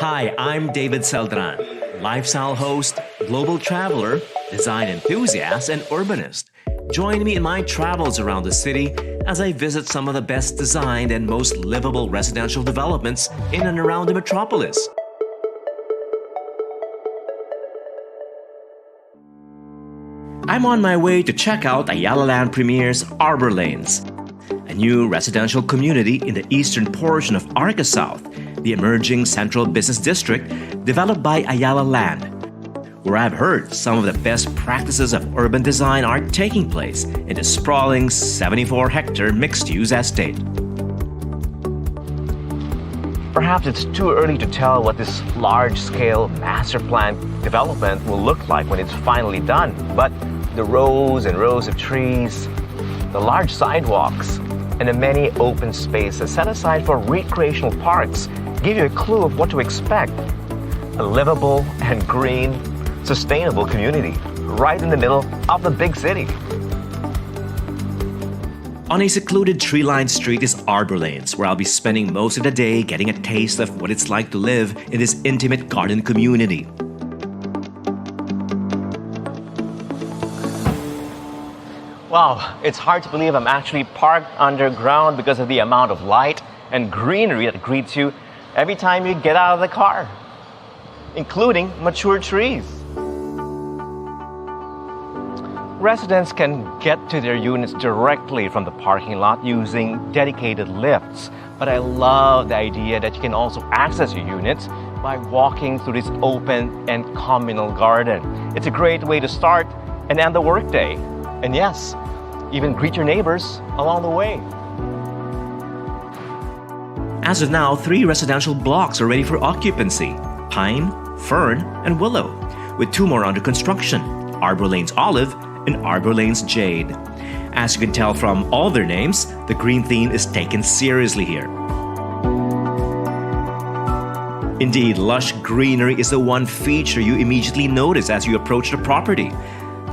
Hi, I'm David Celdran, lifestyle host, global traveler, design enthusiast, and urbanist. Join me in my travels around the city as I visit some of the best designed and most livable residential developments in and around the metropolis. I'm on my way to check out Ayala Land Premier's Arbor Lanes, a new residential community in the eastern portion of Arca South, the emerging central business district developed by Ayala Land, where I've heard some of the best practices of urban design are taking place in the sprawling 74-hectare mixed-use estate. Perhaps it's too early to tell what this large-scale master plan development will look like when it's finally done, but the rows and rows of trees, the large sidewalks, and the many open spaces set aside for recreational parks give you a clue of what to expect. A livable and green, sustainable community right in the middle of the big city. On a secluded tree-lined street is Arbor Lanes, where I'll be spending most of the day getting a taste of what it's like to live in this intimate garden community. Wow, it's hard to believe I'm actually parked underground because of the amount of light and greenery that greets you every time you get out of the car, including mature trees. Residents can get to their units directly from the parking lot using dedicated lifts, but I love the idea that you can also access your units by walking through this open and communal garden. It's a great way to start and end the workday. And yes, even greet your neighbors along the way. As of now, 3 residential blocks are ready for occupancy: Pine, Fern, and Willow, with 2 more under construction, Arbor Lanes Olive and Arbor Lanes Jade. As you can tell from all their names, the green theme is taken seriously here. Indeed, lush greenery is the one feature you immediately notice as you approach the property.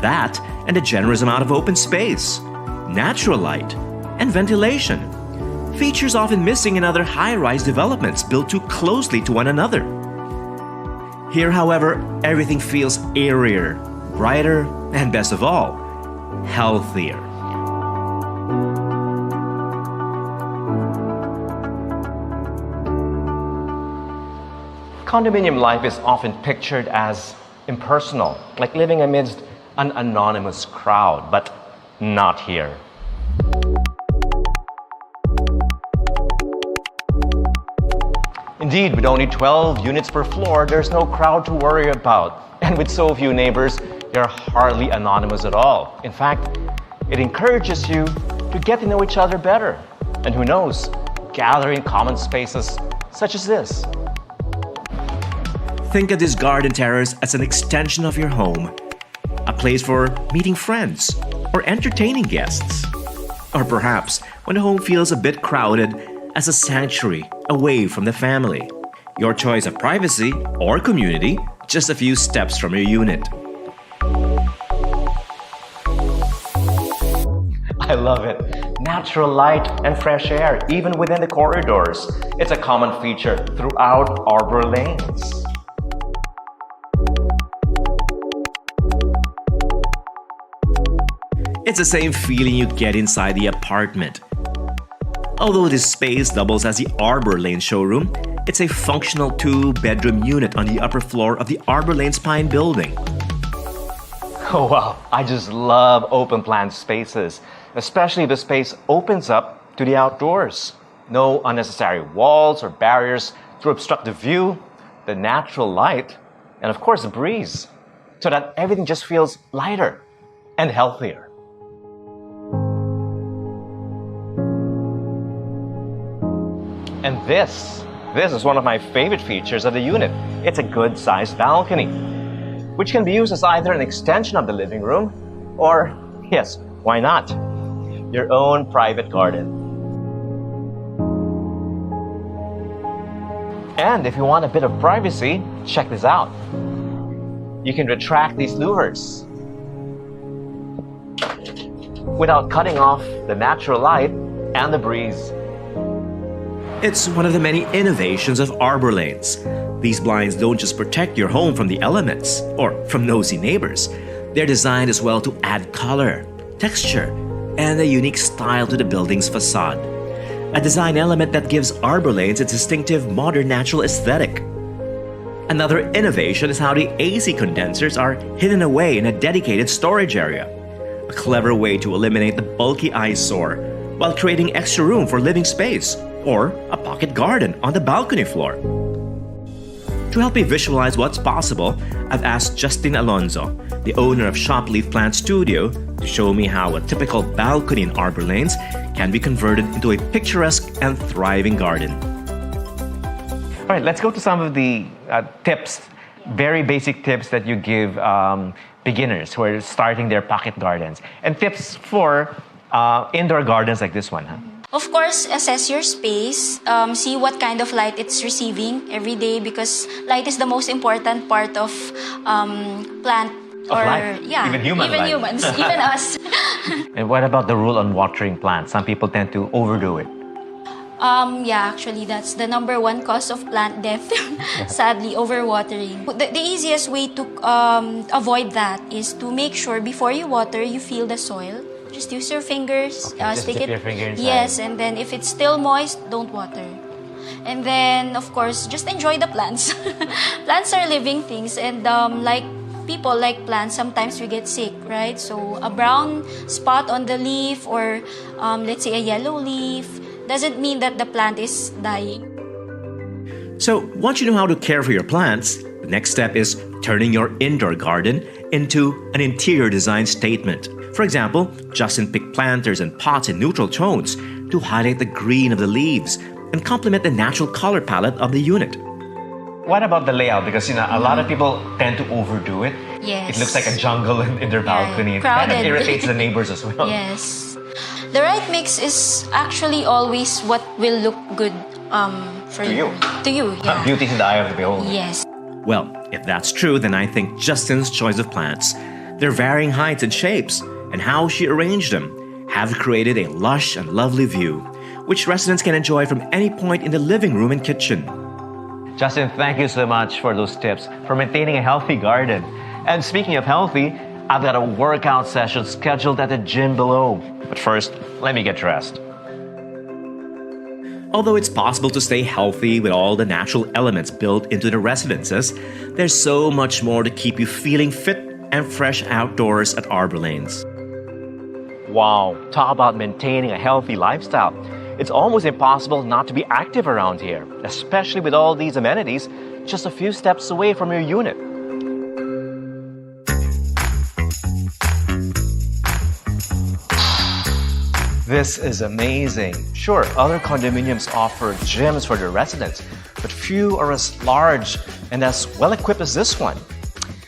That and a generous amount of open space, natural light, and ventilation. Features often missing in other high-rise developments built too closely to one another. Here, however, everything feels airier, brighter, and best of all, healthier. Condominium life is often pictured as impersonal, like living amidst an anonymous crowd, but not here. Indeed, with only 12 units per floor, there's no crowd to worry about. And with so few neighbors, you're hardly anonymous at all. In fact, it encourages you to get to know each other better. And who knows, gather in common spaces such as this. Think of this garden terrace as an extension of your home. A place for meeting friends or entertaining guests. Or perhaps, when the home feels a bit crowded, as a sanctuary away from the family. Your choice of privacy or community, just a few steps from your unit. I love it. Natural light and fresh air, even within the corridors. It's a common feature throughout Arbor Lanes. It's the same feeling you get inside the apartment. Although this space doubles as the Arbor Lane showroom, it's a functional 2-bedroom unit on the upper floor of the Arbor Lanes Pine building. Oh wow, I just love open plan spaces, especially if the space opens up to the outdoors. No unnecessary walls or barriers to obstruct the view, the natural light, and of course the breeze, so that everything just feels lighter and healthier. And this is one of my favorite features of the unit. It's a good-sized balcony, which can be used as either an extension of the living room or, yes, why not, your own private garden. And if you want a bit of privacy, check this out. You can retract these louvers without cutting off the natural light and the breeze. It's one of the many innovations of Arbor Lanes, These blinds don't just protect your home from the elements or from nosy neighbors. They're designed as well to add color, texture, and a unique style to the building's facade. A design element that gives Arbor Lanes its distinctive modern natural aesthetic. Another innovation is how the AC condensers are hidden away in a dedicated storage area. A clever way to eliminate the bulky eyesore while creating extra room for living space or a pocket garden on the balcony floor. To help me visualize what's possible, I've asked Justin Alonzo, the owner of Shopleaf Plant Studio, to show me how a typical balcony in Arbor Lanes can be converted into a picturesque and thriving garden. All right, let's go to some of the tips, very basic tips that you give beginners who are starting their pocket gardens, and tips for indoor gardens like this one. Huh? Of course, assess your space, see what kind of light it's receiving every day, because light is the most important part of plant of life. Yeah, even humans, even us. And what about the rule on watering plants? Some people tend to overdo it. Yeah, actually, that's the number one cause of plant death. Sadly, overwatering. The easiest way to avoid that is to make sure before you water, you feel the soil. Just use your fingers, stick it. Your finger inside. Yes, and then if it's still moist, don't water. And then, of course, just enjoy the plants. Plants are living things, and like people like plants, sometimes we get sick, right? So a brown spot on the leaf, or let's say a yellow leaf, doesn't mean that the plant is dying. So, once you know how to care for your plants, the next step is turning your indoor garden into an interior design statement. For example, Justin picked planters and pots in neutral tones to highlight the green of the leaves and complement the natural color palette of the unit. What about the layout? Because a lot of people tend to overdo it. Yes. It looks like a jungle in their balcony. It kind of irritates the neighbors as well. Yes. The right mix is actually always what will look good for you. To you, yeah. Beauty is in the eye of the beholder. Yes. Well, if that's true, then I think Justin's choice of plants, their varying heights and shapes, and how she arranged them, have created a lush and lovely view, which residents can enjoy from any point in the living room and kitchen. Justin, thank you so much for those tips for maintaining a healthy garden. And speaking of healthy, I've got a workout session scheduled at the gym below. But first, let me get dressed. Although it's possible to stay healthy with all the natural elements built into the residences, there's so much more to keep you feeling fit and fresh outdoors at Arbor Lanes. Wow, talk about maintaining a healthy lifestyle. It's almost impossible not to be active around here, especially with all these amenities just a few steps away from your unit. This is amazing. Sure, other condominiums offer gyms for their residents, but few are as large and as well equipped as this one.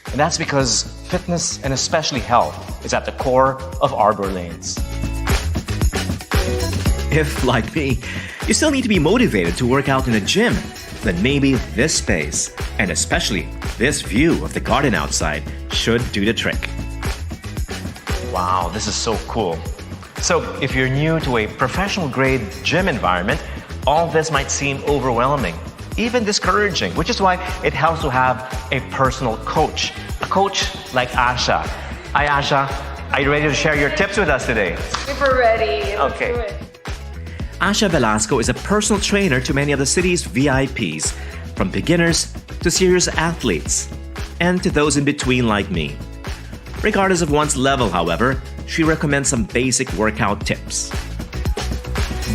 And that's because fitness and especially health is at the core of Arbor Lanes. If, like me, you still need to be motivated to work out in a gym, then maybe this space, and especially this view of the garden outside, should do the trick. Wow, this is so cool. So, if you're new to a professional-grade gym environment, all this might seem overwhelming, even discouraging, which is why it helps to have a personal coach. A coach like Asha. Hi, Asha. Are you ready to share your tips with us today? Super ready. Let's Okay. do it. Asha Velasco is a personal trainer to many of the city's VIPs, from beginners to serious athletes, and to those in between like me. Regardless of one's level, however, she recommends some basic workout tips.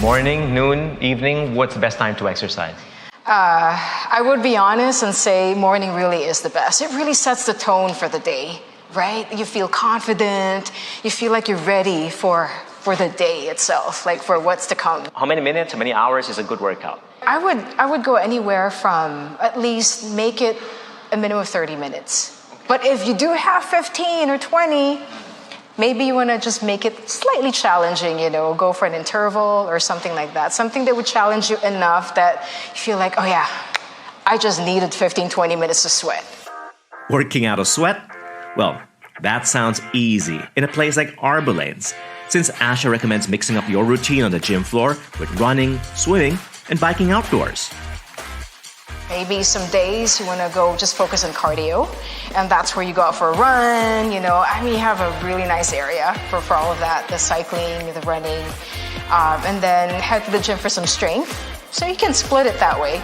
Morning, noon, evening, what's the best time to exercise? I would be honest and say morning really is the best. It really sets the tone for the day, right? You feel confident. You feel like you're ready for the day itself, like for what's to come. How many minutes, how many hours is a good workout? I would go anywhere from at least make it a minimum of 30 minutes. But if you do have 15 or 20, maybe you want to just make it slightly challenging, go for an interval or something like that. Something that would challenge you enough that you feel like, oh yeah, I just needed 15, 20 minutes to sweat. Working out a sweat? Well, that sounds easy in a place like Arbor Lanes, since Asha recommends mixing up your routine on the gym floor with running, swimming, and biking outdoors. Maybe some days you want to go just focus on cardio, and that's where you go out for a run. You have a really nice area for all of that, the cycling, the running, and then head to the gym for some strength. So you can split it that way.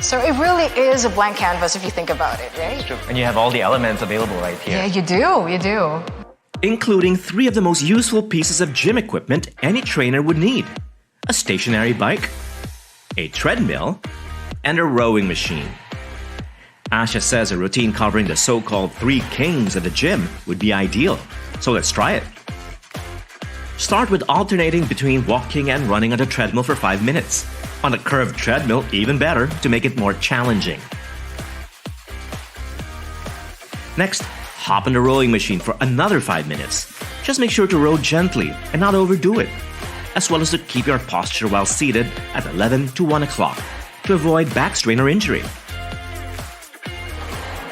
So it really is a blank canvas if you think about it, right? It's true. And you have all the elements available right here. Yeah, you do. Including 3 of the most useful pieces of gym equipment any trainer would need: a stationary bike, a treadmill, and a rowing machine. Asha says a routine covering the so-called 3 kings of the gym would be ideal. So let's try it. Start with alternating between walking and running on the treadmill for 5 minutes. On a curved treadmill, even better to make it more challenging. Next, hop on the rowing machine for another 5 minutes. Just make sure to row gently and not overdo it, as well as to keep your posture while seated at 11 to 1 o'clock to avoid back strain or injury.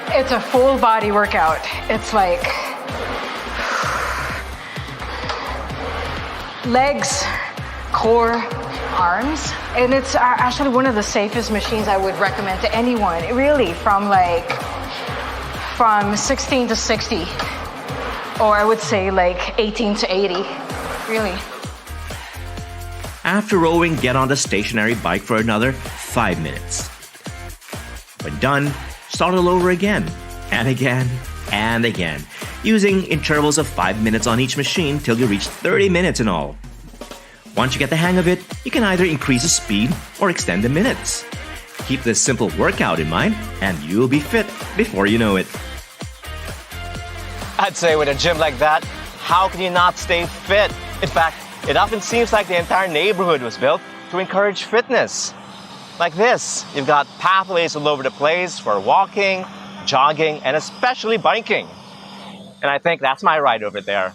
It's a full body workout. It's like legs, core, arms, and it's actually one of the safest machines I would recommend to anyone. Really, from 16 to 60, or I would say 18 to 80. Really. After rowing, get on the stationary bike for another 5 minutes. When done, start all over again, and again, and again, using intervals of 5 minutes on each machine till you reach 30 minutes in all. Once you get the hang of it, you can either increase the speed or extend the minutes. Keep this simple workout in mind, and you'll be fit before you know it. I'd say with a gym like that, how can you not stay fit? In fact, it often seems like the entire neighborhood was built to encourage fitness. Like this, you've got pathways all over the place for walking, jogging, and especially biking. And I think that's my ride over there.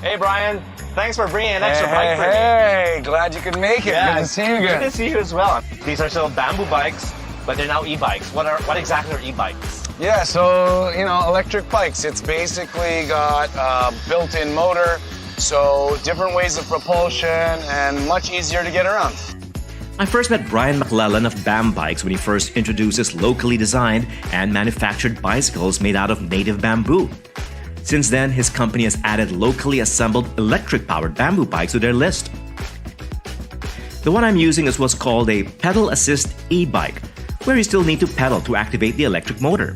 Hey Brian, thanks for bringing an extra bike for me. Hey, glad you could make it. Yeah, Good to see you again. Good to see you as well. These are still bamboo bikes, but they're now e-bikes. What exactly are e-bikes? Yeah, so, electric bikes. It's basically got a built-in motor, so different ways of propulsion and much easier to get around. I first met Brian McClellan of BAM Bikes when he first introduced his locally designed and manufactured bicycles made out of native bamboo. Since then, his company has added locally assembled electric-powered bamboo bikes to their list. The one I'm using is what's called a pedal assist e-bike, where you still need to pedal to activate the electric motor.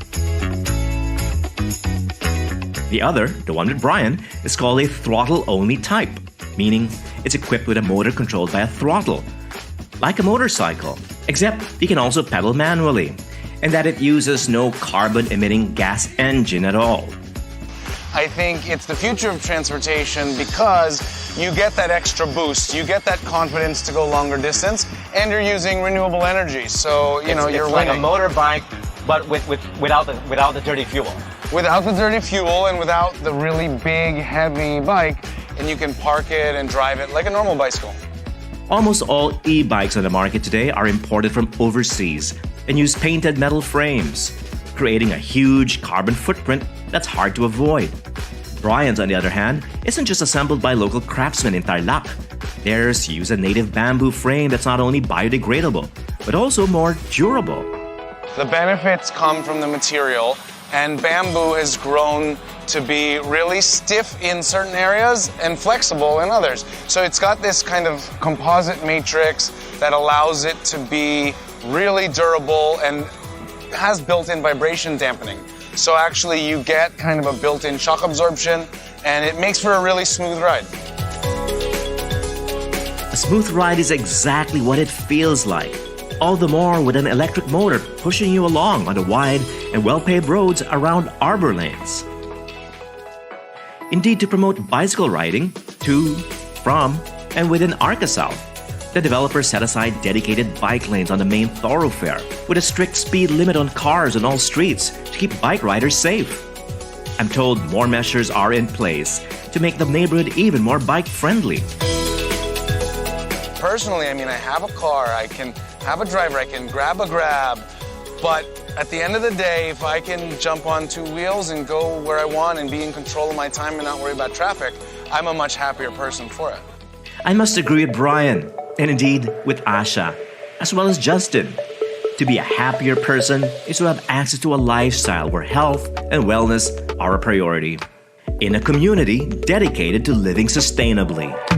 The other, the one with Brian, is called a throttle-only type, meaning it's equipped with a motor controlled by a throttle, like a motorcycle, except you can also pedal manually, and that it uses no carbon-emitting gas engine at all. I think it's the future of transportation because you get that extra boost, you get that confidence to go longer distance, and you're using renewable energy. So, you're it's winning. like a motorbike, but without the dirty fuel. Without the dirty fuel and without the really big, heavy bike, and you can park it and drive it like a normal bicycle. Almost all e-bikes on the market today are imported from overseas and use painted metal frames, creating a huge carbon footprint that's hard to avoid. Brian's, on the other hand, isn't just assembled by local craftsmen in Tarlac. Theirs use a native bamboo frame that's not only biodegradable, but also more durable. The benefits come from the material, and bamboo has grown to be really stiff in certain areas and flexible in others. So it's got this kind of composite matrix that allows it to be really durable and has built-in vibration dampening. So actually you get kind of a built-in shock absorption, and it makes for a really smooth ride. A smooth ride is exactly what it feels like. All the more with an electric motor pushing you along on the wide and well-paved roads around ARBOR lanes. Indeed, to promote bicycle riding to, from, and within Arca South, the developers set aside dedicated bike lanes on the main thoroughfare with a strict speed limit on cars on all streets to keep bike riders safe. I'm told more measures are in place to make the neighborhood even more bike-friendly. Personally, I have a car, I can have a driver, I can grab a grab, but at the end of the day, if I can jump on 2 wheels and go where I want and be in control of my time and not worry about traffic, I'm a much happier person for it. I must agree with Brian. And indeed, with Asha, as well as Justin. To be a happier person is to have access to a lifestyle where health and wellness are a priority. In a community dedicated to living sustainably.